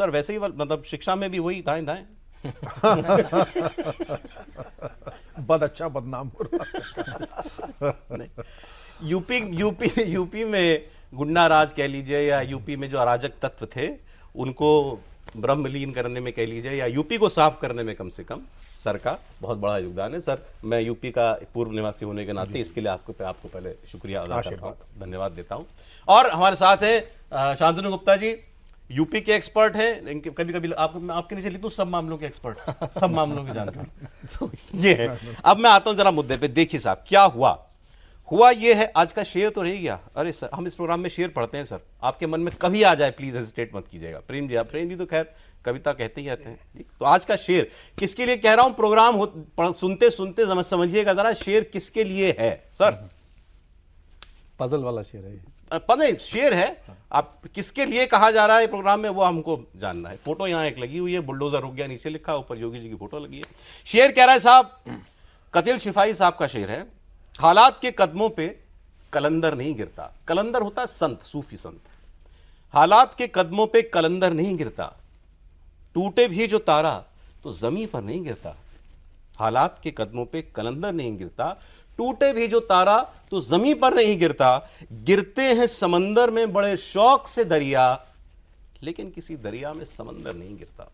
Sir वैसे ही मतलब शिक्षा में भी वही दाएं दाएं बद अच्छा बदनाम हो रहा है। यूपी में गुंडा राज कह लीजिए, या यूपी में जो अराजक तत्व थे उनको ब्रह्मलीन करने में कह लीजिए, या यूपी को साफ करने में कम से कम सर का बहुत बड़ा योगदान है। सर मैं यूपी का पूर्व निवासी होने के नाते इसके लिए आपको पहले शुक्रिया अदा करता हूँ, धन्यवाद देता हूँ। और हमारे साथ है शांतनु गुप्ता जी, यूपी के एक्सपर्ट है, कभी कभी आपके नीचे लिखूं सब मामलों के एक्सपर्ट, सब मामलों की जानकारी। तो ये है। अब मैं आता हूं जरा मुद्दे पे। देखिए साहब क्या हुआ ये है, आज का शेर तो रह गया। अरे सर हम इस प्रोग्राम में शेर पढ़ते हैं सर, आपके मन में कभी आ जाए प्लीज हेजिटेट मत कीजिएगा। प्रेम जी तो खैर कविता कहते ही आते हैं। तो आज का शेर किसके लिए कह रहा हूं, प्रोग्राम सुनते सुनते समझिएगा जरा, शेर किसके लिए है सर? पजल वाला शेर है, नहीं शेर है। आप किसके लिए कहा जा रहा है प्रोग्राम में वो हमको जानना है। फोटो यहाँ एक लगी हुई है, बुलडोजर रुक गया, नीचे लिखा, ऊपर योगी जी की फोटो लगी है। शेर कह रहा है साहब, कतिल शिफाई साहब का शेर है, हालात के कदमों पे कलंदर नहीं गिरता। कलंदर होता है संत, सूफी संत। हालात के कदमों पे कलंदर नहीं गिरता, टूटे भी जो तारा तो जमीन पर नहीं गिरता। हालात के कदमों पे कलंदर नहीं गिरता, टूटे भी जो तारा तो जमीन पर नहीं गिरता। गिरते हैं समंदर में बड़े शौक से दरिया, लेकिन किसी दरिया में समंदर नहीं गिरता।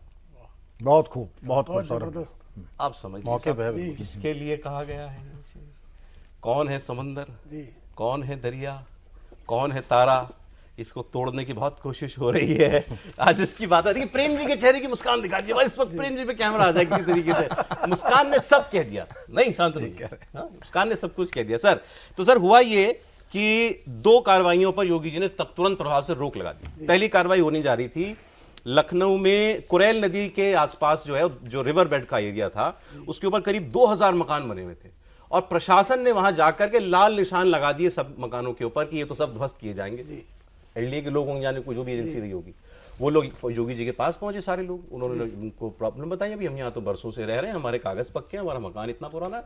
बहुत खूब, बहुत जबरदस्त। आप समझ मौके पे किसके लिए कहा गया है? कौन है समंदर, कौन है दरिया, कौन है तारा? इसको तोड़ने की बहुत कोशिश हो रही है। आज इसकी बात है। प्रेम जी के चेहरे की मुस्कान दिखा दी। इस वक्त प्रेम जी पे कैमरा आ जाए किसी तरीके से। मुस्कान ने सब कह दिया। नहीं शांत नहीं कह रहे, मुस्कान ने सब कुछ कह दिया सर। तो सर हुआ ये कि 2 कार्रवाइयों पर योगी जी ने तुरंत प्रभाव से रोक लगा दी। पहली कार्रवाई होने जा रही थी लखनऊ में, कुरैल नदी के आसपास जो है, जो रिवर बेड का एरिया था, उसके ऊपर करीब 2000 मकान बने हुए थे, और प्रशासन ने वहां जाकर के लाल निशान लगा दिए सब मकानों के ऊपर कि ये तो सब ध्वस्त किए जाएंगे। एलडीए के लोग होंगे, जाने कोई जो भी एजेंसी रही होगी, वो लोग योगी जी के पास पहुंचे। सारे लोग, उन्होंने उनको प्रॉब्लम बताई, अभी हम यहाँ तो बरसों से रह रहे हैं, हमारे कागज पक्के हैं, हमारा मकान इतना पुराना है।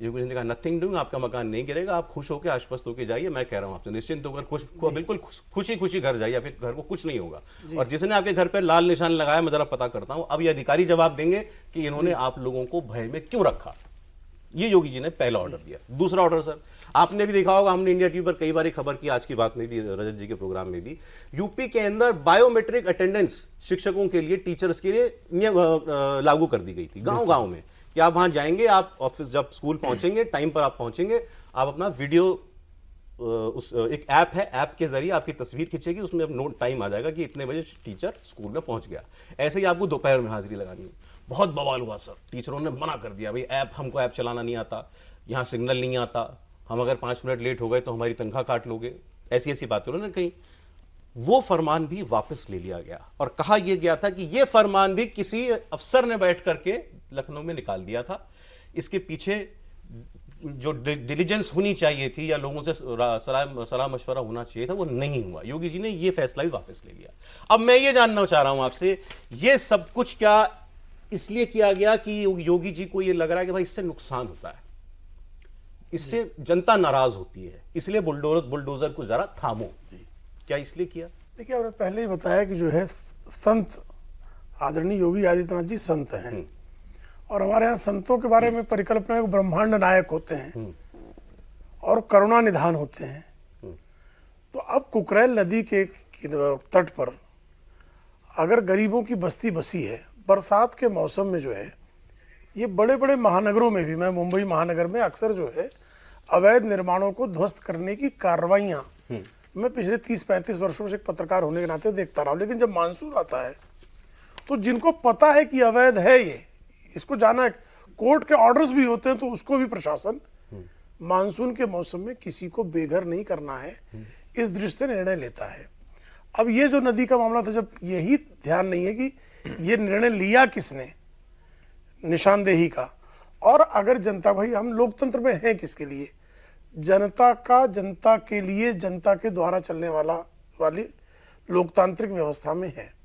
योगी जी ने कहा नथिंग डूइंग, आपका मकान नहीं गिरेगा, आप खुश होकर आश्वस्त होकर जाइए, मैं कह रहा हूँ आपसे निश्चिंत होकर बिल्कुल खुशी घर जाइए, आपके घर को कुछ नहीं होगा। और जिसने आपके घर पर लाल निशान लगाया, मैं जरा पता करता हूँ, अब ये अधिकारी जवाब देंगे कि इन्होंने आप लोगों को भय में क्यों रखा। ये योगी जी ने पहला ऑर्डर दिया। दूसरा ऑर्डर सर आपने भी देखा होगा, हमने इंडिया टीवी पर कई बार खबर की, आज की बात में भी, रजत जी के प्रोग्राम में भी, यूपी के अंदर बायोमेट्रिक अटेंडेंस शिक्षकों के लिए, टीचर्स के लिए लागू कर दी गई थी गांव में, कि आप वहां जाएंगे, आप ऑफिस जब स्कूल पहुंचेंगे, टाइम पर आप पहुंचेंगे, आप अपना वीडियो, उस एक ऐप है, ऐप के जरिए आपकी तस्वीर खींचेगी, उसमें नोट टाइम आ जाएगा कि इतने बजे टीचर स्कूल में पहुंच गया। ऐसे ही आपको दोपहर में हाजिरी लगानी है। बहुत बवाल हुआ सर, टीचरों ने मना कर दिया, भाई हमको ऐप चलाना नहीं आता, यहाँ सिग्नल नहीं आता, हम अगर 5 मिनट लेट हो गए तो हमारी तनख्वाह काट लोगे, ऐसी बातें उन्होंने कही। वो फरमान भी वापस ले लिया गया, और कहा यह गया था कि यह फरमान भी किसी अफसर ने बैठ करके लखनऊ में निकाल दिया था। इसके पीछे जो डिलीजेंस होनी चाहिए थी, या लोगों से सलाह मशवरा होना चाहिए था, वो नहीं हुआ। योगी जी ने ये फैसला भी वापस ले लिया। अब मैं ये जानना चाह रहा हूं आपसे, ये सब कुछ क्या इसलिए किया गया कि योगी जी को ये लग रहा है कि भाई इससे नुकसान होता है, इससे जनता नाराज होती है, इसलिए बुलडोजर को जरा थामो? क्या इसलिए किया? देखिए, आपने पहले ही बताया कि जो है संत आदरणीय योगी आदित्यनाथ जी संत हैं, और हमारे यहाँ संतों के बारे में परिकल्पना है, ब्रह्मांड नायक होते हैं और करुणा निधान होते हैं। तो अब कुकरैल नदी के तट पर अगर गरीबों की बस्ती बसी है, बरसात के मौसम में जो है, ये बड़े बड़े महानगरों में भी, मैं मुंबई महानगर में अक्सर जो है अवैध निर्माणों को ध्वस्त करने की कार्रवाइयाँ मैं पिछले 30-35 वर्षों से एक पत्रकार होने के नाते देखता रहा हूँ। लेकिन जब मानसून आता है तो जिनको पता है कि अवैध है ये, इसको जाना है, कोर्ट के ऑर्डर्स भी होते हैं, तो उसको भी प्रशासन मानसून के मौसम में किसी को बेघर नहीं करना है, इस दृष्टि से निर्णय लेता है। अब ये जो नदी का मामला था, जब यही ध्यान नहीं है कि ये निर्णय लिया किसने, निशानदेही का, और अगर जनता, भाई हम लोकतंत्र में हैं किसके लिए? जनता का, जनता के लिए, जनता के द्वारा चलने वाली लोकतांत्रिक व्यवस्था में है।